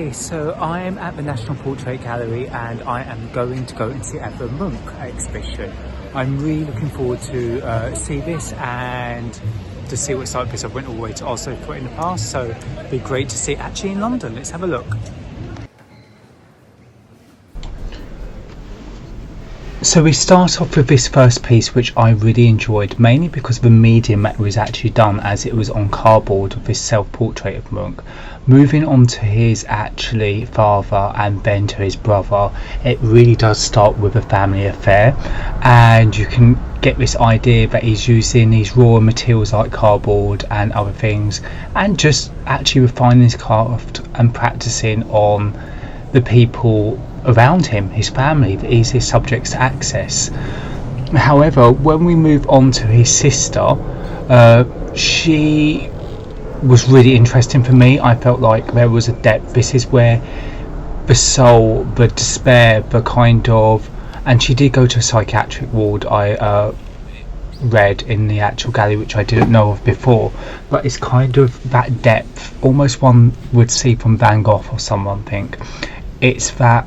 So I am at the National Portrait Gallery and I am going to go and see Edvard Munch exhibition. I'm really looking forward to see this and to see what it's like, because I went all the way to Oslo for it in the past, so it'd be great to see it actually in London. Let's have a look. So we start off with this first piece, which I really enjoyed, mainly because of the medium that was actually done, as it was on cardboard of this self-portrait of Munch. Moving on to his actually father and then to his brother, it really does start with a family affair, and you can get this idea that he's using these raw materials like cardboard and other things, and just actually refining his craft and practicing on the people around him, his family, the easiest subjects to access. However, when we move on to his sister, she was really interesting for me. I felt like there was a depth. This is where the soul, the despair, the kind of, and she did go to a psychiatric ward, I read in the actual gallery, which I didn't know of before, but it's kind of that depth, almost one would see from Van Gogh or someone. Think it's that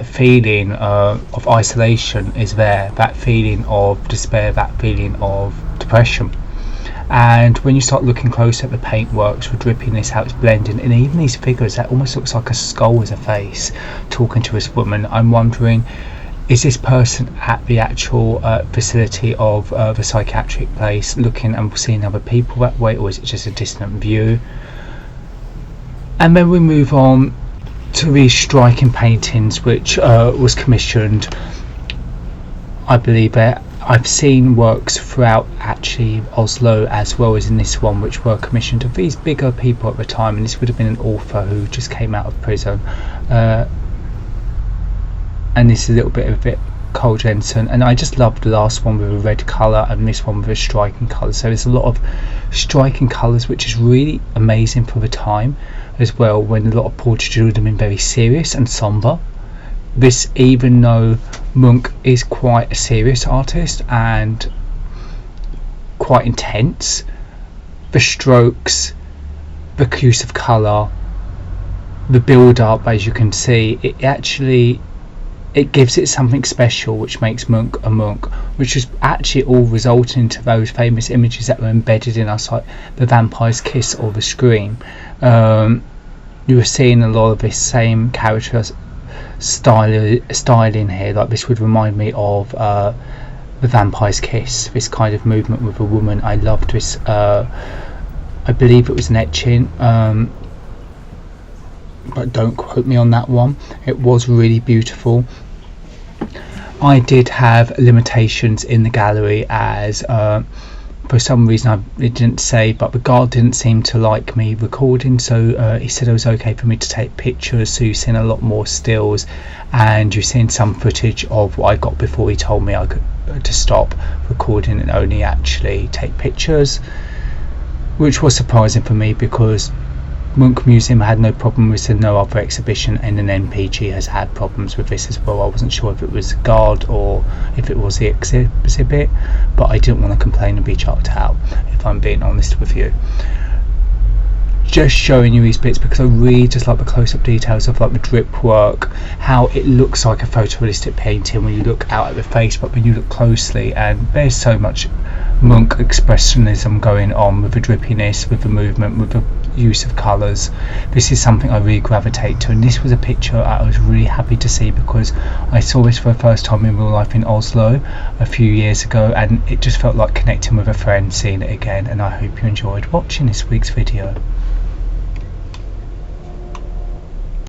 feeling of isolation is there, that feeling of despair, that feeling of depression. And when you start looking close at the paintworks, the drippiness, how it's blending, and even these figures, that almost looks like a skull as a face talking to this woman. I'm wondering, is this person at the actual facility of the psychiatric place looking and seeing other people that way, or is it just a distant view? And then we move on to these striking paintings, which was commissioned, I believe I've seen works throughout actually Oslo as well as in this one, which were commissioned of these bigger people at the time, and this would have been an author who just came out of prison, and this is a little bit of it Cole Jensen, and I just loved the last one with a red colour and this one with a striking colour. So there's a lot of striking colours, which is really amazing for the time as well, when a lot of portraitures would have been very serious and sombre. This, even though Munch is quite a serious artist and quite intense, the strokes, the use of colour, the build up, as you can see, it gives it something special, which makes Munch a Munch, which is actually all resulting into those famous images that were embedded in us, like the vampire's kiss or the scream. You were seeing a lot of this same character styling here. Like this would remind me of the vampire's kiss, this kind of movement with a woman. I loved this. I believe it was an etching, but don't quote me on that one. It was really beautiful. I did have limitations in the gallery, as for some reason it didn't say, but the guard didn't seem to like me recording, so he said it was okay for me to take pictures. So you've seen a lot more stills, and you've seen some footage of what I got before he told me I could to stop recording and only actually take pictures, which was surprising for me, because Munch Museum had no problem with it, no other exhibition, and an NPG has had problems with this as well. I wasn't sure if it was guard or if it was the exhibit, but I didn't want to complain and be chucked out, if I'm being honest with you. Just showing you these bits because I really just like the close-up details of like the drip work, how it looks like a photorealistic painting when you look out at the face, but when you look closely, and there's so much Munch expressionism going on with the drippiness, with the movement, with the use of colours. This is something I really gravitate to, and this was a picture I was really happy to see, because I saw this for the first time in real life in Oslo a few years ago, and it just felt like connecting with a friend seeing it again. And I hope you enjoyed watching this week's video.